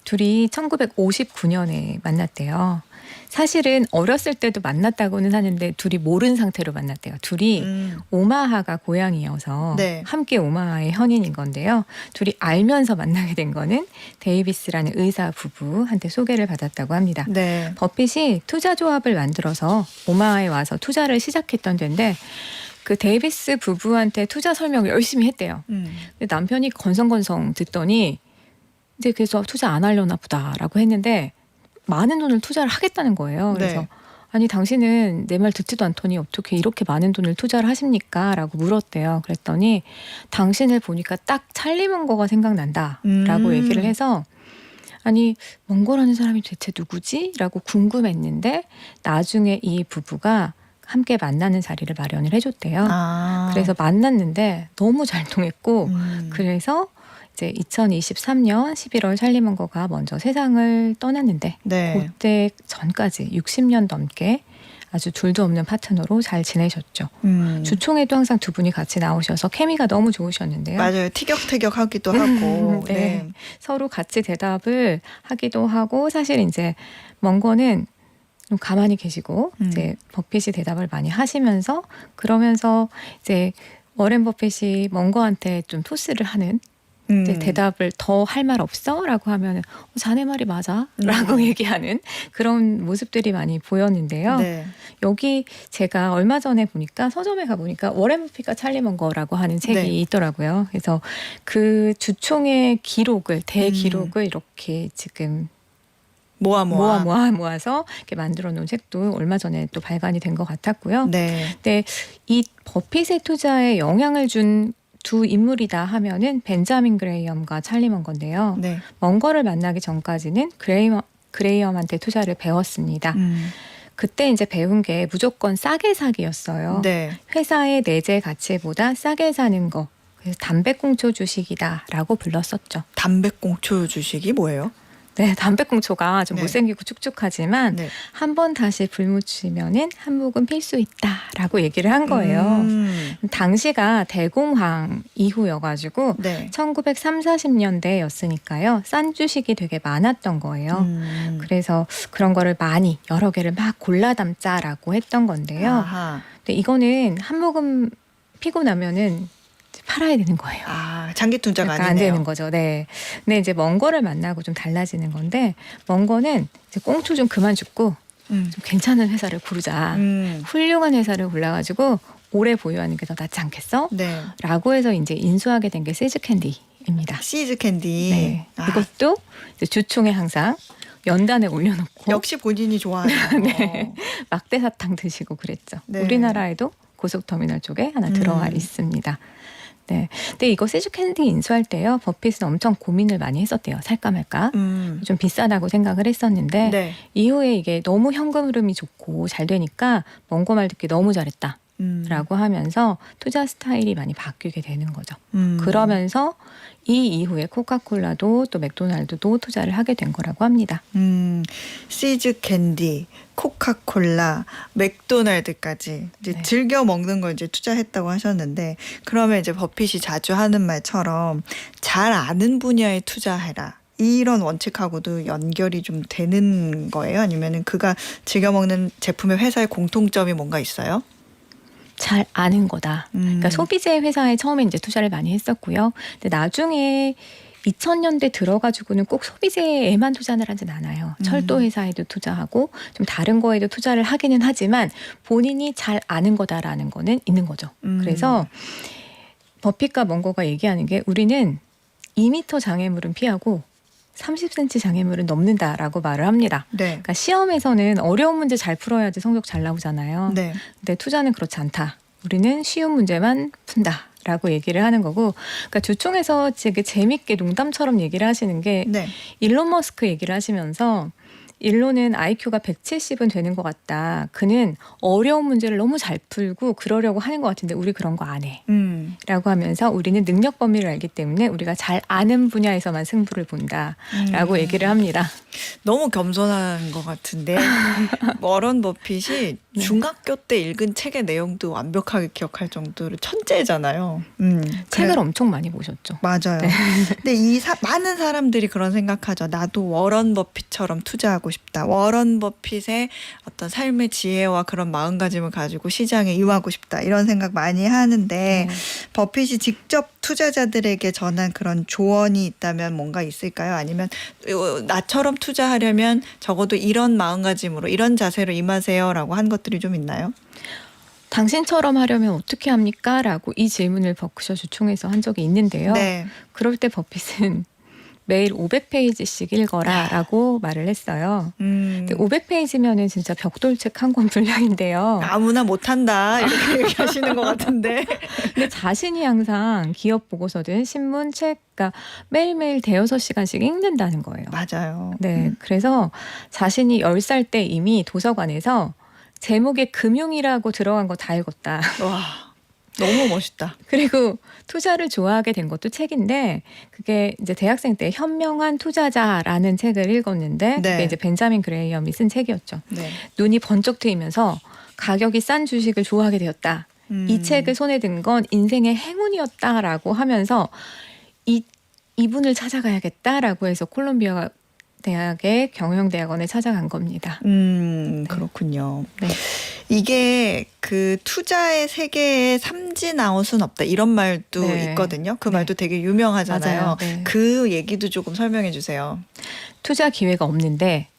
둘이 1959년에 만났대요. 사실은 어렸을 때도 만났다고는 하는데 둘이 모르는 상태로 만났대요. 둘이 오마하가 고향이어서 네. 함께 오마하의 현인인 건데요. 둘이 알면서 만나게 된 거는 데이비스라는 의사 부부한테 소개를 받았다고 합니다. 네. 버핏이 투자조합을 만들어서 오마하에 와서 투자를 시작했던 데인데 그 데이비스 부부한테 투자 설명을 열심히 했대요. 근데 남편이 건성건성 듣더니 이제 그래서 투자 안 하려나 보다라고 했는데 많은 돈을 투자를 하겠다는 거예요. 그래서 네. 아니 당신은 내 말 듣지도 않더니 어떻게 이렇게 많은 돈을 투자를 하십니까? 라고 물었대요. 그랬더니 당신을 보니까 딱 찰리 먼거가 생각난다라고 얘기를 해서 아니 먼거라는 사람이 대체 누구지? 라고 궁금했는데 나중에 이 부부가 함께 만나는 자리를 마련을 해줬대요. 그래서 만났는데 너무 잘 통했고 그래서 이제 2023년 11월 찰리 먼거가 먼저 세상을 떠났는데 네. 그때 전까지 60년 넘게 아주 둘도 없는 파트너로 잘 지내셨죠. 주총에도 항상 두 분이 같이 나오셔서 케미가 너무 좋으셨는데요. 맞아요. 티격태격 하기도 하고. 네. 네. 서로 같이 대답을 하기도 하고 사실 이제 먼거는 좀 가만히 계시고 이제 버핏이 대답을 많이 하시면서 그러면서 이제 워렌 버핏이 먼거한테 좀 토스를 하는 이제 대답을 더 할 말 없어? 라고 하면 자네 말이 맞아? 라고 얘기하는 그런 모습들이 많이 보였는데요. 네. 여기 제가 얼마 전에 보니까 서점에 가보니까 워렌 버핏과 찰리 먼거라고 하는 책이 네. 있더라고요. 그래서 그 주총의 기록을 대기록을 이렇게 지금 모아서 이렇게 만들어 놓은 책도 얼마 전에 또 발간이 된 것 같았고요. 네. 근데 이 버핏의 투자에 영향을 준 두 인물이다 하면은 벤자민 그레이엄과 찰리 먼거인데요. 네. 먼거를 만나기 전까지는 그레이엄한테 투자를 배웠습니다. 그때 이제 배운 게 무조건 싸게 사기였어요. 네. 회사의 내재 가치보다 싸게 사는 거. 그래서 담배꽁초 주식이다라고 불렀었죠. 담배꽁초 주식이 뭐예요? 네, 담배꽁초가 좀 네. 못생기고 축축하지만 네. 한 번 다시 불 묻히면은 한 묵은 필 수 있다라고 얘기를 한 거예요. 당시가 대공황 이후여가지고 네. 1930~40년대였으니까요. 싼 주식이 되게 많았던 거예요. 그래서 그런 거를 많이 여러 개를 막 골라 담자라고 했던 건데요. 아하. 근데 이거는 한 모금 피고 나면은 팔아야 되는 거예요. 장기 투자가 약간 아니네요. 안 되는 거죠. 네. 근데 이제 먼거를 만나고 좀 달라지는 건데 먼거는 이제 꽁초 좀 그만 죽고 좀 괜찮은 회사를 고르자. 훌륭한 회사를 골라가지고 오래 보유하는 게 더 낫지 않겠어? 네. 라고 해서 이제 인수하게 된 게 시즈 캔디입니다. 시즈 캔디. 네. 이것도 이제 주총에 항상 연단에 올려놓고 역시 본인이 좋아하는 네. 막대 사탕 드시고 그랬죠. 네. 우리나라에도 고속터미널 쪽에 하나 들어와 있습니다. 네. 근데 이거 시즈캔디 인수할 때요. 버핏은 엄청 고민을 많이 했었대요. 살까 말까. 좀 비싸다고 생각을 했었는데 네. 이후에 이게 너무 현금 흐름이 좋고 잘 되니까 먼거 말 듣기 너무 잘했다. 라고 하면서 투자 스타일이 많이 바뀌게 되는 거죠. 그러면서 이 이후에 코카콜라도 또 맥도날드도 투자를 하게 된 거라고 합니다. 시즈 캔디, 코카콜라, 맥도날드까지 이제 네. 즐겨 먹는 걸 이제 투자했다고 하셨는데, 그러면 이제 버핏이 자주 하는 말처럼 잘 아는 분야에 투자해라. 이런 원칙하고도 연결이 좀 되는 거예요? 아니면은 그가 즐겨 먹는 제품의 회사의 공통점이 뭔가 있어요? 잘 아는 거다. 그러니까 소비재 회사에 처음에 이제 투자를 많이 했었고요. 근데 나중에 2000년대 들어가지고는 꼭 소비재에만 투자를 하진 않아요. 철도 회사에도 투자하고 좀 다른 거에도 투자를 하기는 하지만 본인이 잘 아는 거다라는 거는 있는 거죠. 그래서 버핏과 먼거가 얘기하는 게 우리는 2m 장애물은 피하고 30cm 장애물은 넘는다라고 말을 합니다. 네. 그러니까 시험에서는 어려운 문제 잘 풀어야지 성적 잘 나오잖아요. 네. 근데 투자는 그렇지 않다. 우리는 쉬운 문제만 푼다라고 얘기를 하는 거고, 그러니까 주총에서 되게 재밌게 농담처럼 얘기를 하시는 게 네. 일론 머스크 얘기를 하시면서 일론은 IQ가 170은 되는 것 같다. 그는 어려운 문제를 너무 잘 풀고 그러려고 하는 것 같은데 우리 그런 거 안 해. 라고 하면서 우리는 능력 범위를 알기 때문에 우리가 잘 아는 분야에서만 승부를 본다라고 얘기를 합니다. 너무 겸손한 것 같은데 워런 버핏이 네. 중학교 때 읽은 책의 내용도 완벽하게 기억할 정도로 천재잖아요. 책을 엄청 많이 보셨죠. 맞아요. 네. 근데 많은 사람들이 그런 생각하죠. 나도 워런 버핏처럼 투자하고 싶다. 워런 버핏의 어떤 삶의 지혜와 그런 마음가짐을 가지고 시장에 임하고 싶다. 이런 생각 많이 하는데 버핏이 직접 투자자들에게 전한 그런 조언이 있다면 뭔가 있을까요? 아니면 나처럼 투자하려면 적어도 이런 마음가짐으로 이런 자세로 임하세요라고 한 것들이 좀 있나요? 당신처럼 하려면 어떻게 합니까? 라고 이 질문을 버크셔 주총에서 한 적이 있는데요. 네. 그럴 때 버핏은 매일 500페이지씩 읽어라 라고 말을 했어요. 근데 500페이지면은 진짜 벽돌책 한 권 분량인데요. 아무나 못한다 이렇게 얘기하시는 것 같은데. 근데 자신이 항상 기업 보고서든 신문, 책, 그러니까 매일매일 대여섯 시간씩 읽는다는 거예요. 맞아요. 네, 그래서 자신이 10살 때 이미 도서관에서 제목에 금융이라고 들어간 거 다 읽었다. 와, 너무 멋있다. 그리고 투자를 좋아하게 된 것도 책인데 그게 이제 대학생 때 현명한 투자자라는 책을 읽었는데 네. 그게 이제 벤자민 그레이엄이 쓴 책이었죠. 네. 눈이 번쩍 트이면서 가격이 싼 주식을 좋아하게 되었다. 이 책을 손에 든 건 인생의 행운이었다라고 하면서 이분을 찾아가야겠다라고 해서 콜롬비아 대학의 경영대학원에 찾아간 겁니다. 그렇군요. 네. 이게 그 투자의 세계에 삼진아웃은 없다 이런 말도 네. 있거든요. 그 네. 말도 되게 유명하잖아요. 맞아요. 네. 그 얘기도 조금 설명해 주세요. 투자 기회가 없는데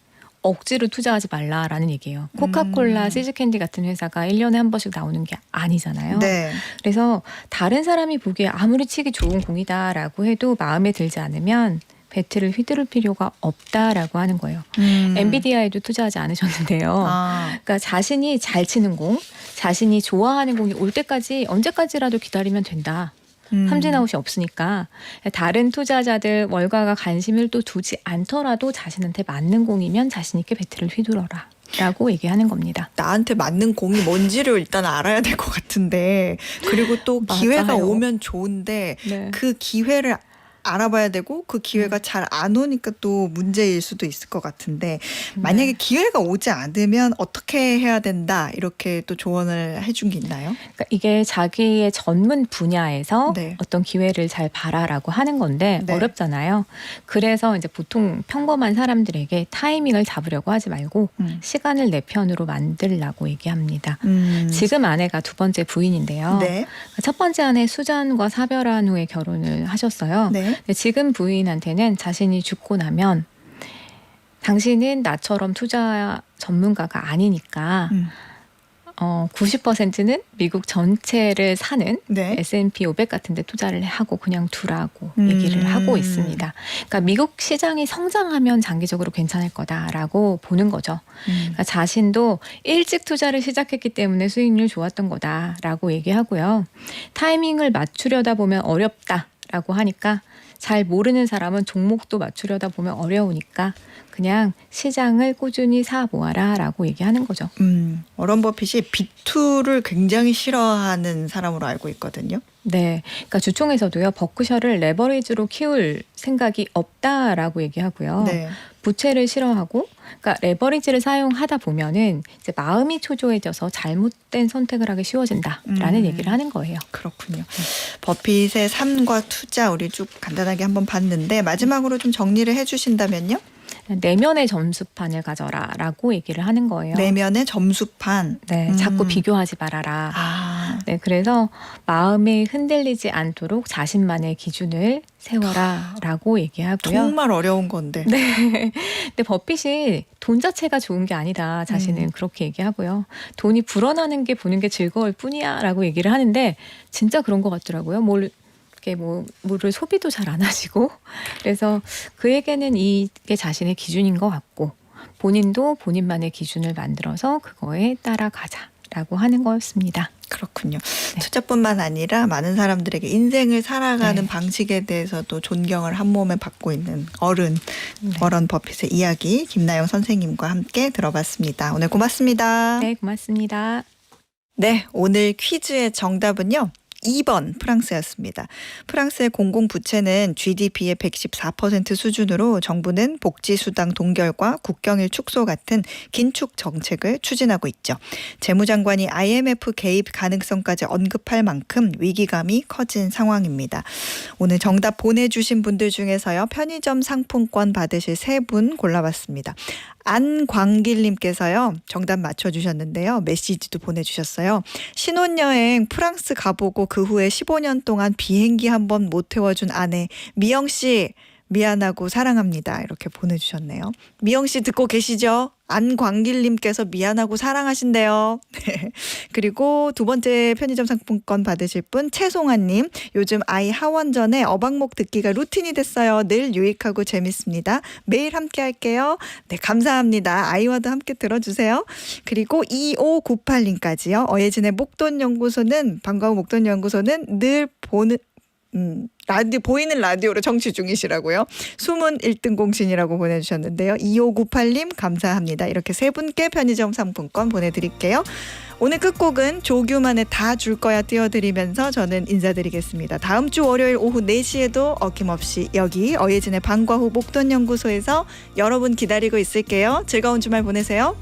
억지로 투자하지 말라라는 얘기예요. 코카콜라, 시즈캔디 같은 회사가 1년에 한 번씩 나오는 게 아니잖아요. 네. 그래서 다른 사람이 보기에 아무리 치기 좋은 공이다라고 해도 마음에 들지 않으면 배트를 휘두를 필요가 없다라고 하는 거예요. 엔비디아에도 투자하지 않으셨는데요. 그러니까 자신이 잘 치는 공, 자신이 좋아하는 공이 올 때까지 언제까지라도 기다리면 된다. 삼진아웃이 없으니까 다른 투자자들 월가가 관심을 또 두지 않더라도 자신한테 맞는 공이면 자신 있게 배트를 휘둘러라. 라고 얘기하는 겁니다. 나한테 맞는 공이 뭔지를 일단 알아야 될 것 같은데, 그리고 또 기회가 맞아요. 오면 좋은데 네. 그 기회를 알아봐야 되고 그 기회가 잘 안 오니까 또 문제일 수도 있을 것 같은데, 만약에 기회가 오지 않으면 어떻게 해야 된다 이렇게 또 조언을 해준 게 있나요? 그러니까 이게 자기의 전문 분야에서 네. 어떤 기회를 잘 봐라라고 하는 건데 네. 어렵잖아요. 그래서 이제 보통 평범한 사람들에게 타이밍을 잡으려고 하지 말고 시간을 내 편으로 만들라고 얘기합니다. 지금 아내가 두 번째 부인인데요. 네. 첫 번째 아내 수잔과 사별한 후에 결혼을 하셨어요. 네. 근데 지금 부인한테는 자신이 죽고 나면 당신은 나처럼 투자 전문가가 아니니까 90%는 미국 전체를 사는 네. S&P 500 같은 데 투자를 하고 그냥 두라고 얘기를 하고 있습니다. 그러니까 미국 시장이 성장하면 장기적으로 괜찮을 거다라고 보는 거죠. 그러니까 자신도 일찍 투자를 시작했기 때문에 수익률 좋았던 거다라고 얘기하고요. 타이밍을 맞추려다 보면 어렵다라고 하니까 잘 모르는 사람은 종목도 맞추려다 보면 어려우니까 그냥 시장을 꾸준히 사 모아라라고 얘기하는 거죠. 워런 버핏이 비투를 굉장히 싫어하는 사람으로 알고 있거든요. 네, 그러니까 주총에서도요 버크셔를 레버리지로 키울 생각이 없다라고 얘기하고요. 네. 부채를 싫어하고, 그러니까 레버리지를 사용하다 보면은 이제 마음이 초조해져서 잘못된 선택을 하기 쉬워진다라는 얘기를 하는 거예요. 그렇군요. 버핏의 삶과 투자 우리 쭉 간단하게 한번 봤는데 마지막으로 좀 정리를 해주신다면요? 내면의 점수판을 가져라라고 얘기를 하는 거예요. 내면의 점수판. 네, 자꾸 비교하지 말아라. 아, 네, 그래서 마음이 흔들리지 않도록 자신만의 기준을 세워라라고 얘기하고요. 정말 어려운 건데. 네. 근데 버핏이 돈 자체가 좋은 게 아니다. 자신은 그렇게 얘기하고요. 돈이 불어나는 게 보는 게 즐거울 뿐이야라고 얘기를 하는데 진짜 그런 것 같더라고요. 물을 소비도 잘 안 하시고 그래서 그에게는 이게 자신의 기준인 것 같고 본인도 본인만의 기준을 만들어서 그거에 따라가자라고 하는 거였습니다. 그렇군요. 투자뿐만 아니라 많은 사람들에게 인생을 살아가는 네. 방식에 대해서도 존경을 한 몸에 받고 있는 어른 네. 워런 버핏의 이야기 김나영 선생님과 함께 들어봤습니다. 오늘 고맙습니다. 네, 고맙습니다. 네, 오늘 퀴즈의 정답은요. 2번 프랑스였습니다. 프랑스의 공공부채는 GDP의 114% 수준으로 정부는 복지수당 동결과 국경일 축소 같은 긴축 정책을 추진하고 있죠. 재무장관이 IMF 개입 가능성까지 언급할 만큼 위기감이 커진 상황입니다. 오늘 정답 보내주신 분들 중에서요. 편의점 상품권 받으실 3분 골라봤습니다. 안광길님께서요. 정답 맞춰주셨는데요. 메시지도 보내주셨어요. 신혼여행 프랑스 가보고 그 후에 15년 동안 비행기 한 번 못 태워준 아내 미영씨 미안하고 사랑합니다. 이렇게 보내주셨네요. 미영씨 듣고 계시죠? 안광길님께서 미안하고 사랑하신대요. 그리고 두 번째 편의점 상품권 받으실 분 최송아님. 요즘 아이 하원 전에 어방목 듣기가 루틴이 됐어요. 늘 유익하고 재밌습니다. 매일 함께 할게요. 네, 감사합니다. 아이와도 함께 들어주세요. 그리고 2598님까지요. 어예진의 목돈연구소는 반가운 목돈연구소는 늘 보이는 라디오로 청취 중이시라고요. 숨은 1등 공신이라고 보내주셨는데요. 2598님 감사합니다. 이렇게 3분께 편의점 상품권 보내드릴게요. 오늘 끝곡은 조규만의 다 줄 거야 띄워드리면서 저는 인사드리겠습니다. 다음 주 월요일 오후 4시에도 어김없이 여기 어예진의 방과 후 목돈연구소에서 여러분 기다리고 있을게요. 즐거운 주말 보내세요.